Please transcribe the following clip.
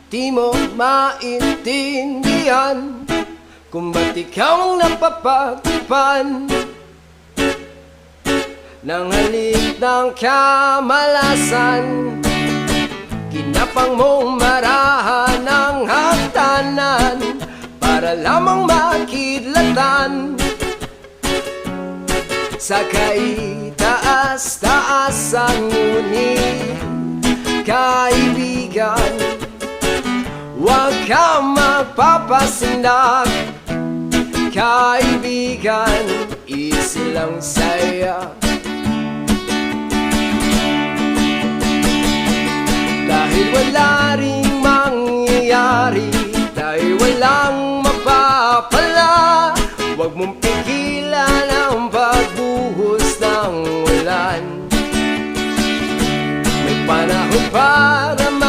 Di mo maintindihan kung ba't ikaw ang napapagtipan ng halik ng kamalasan. Kinapang mong marahan ng hagdanan para lamang makidlatan sa kaitaas-taasan. Ngunit kaibigan, huwag kang magpapasindak. Kaibigan, easy lang saya. Dahil wala rin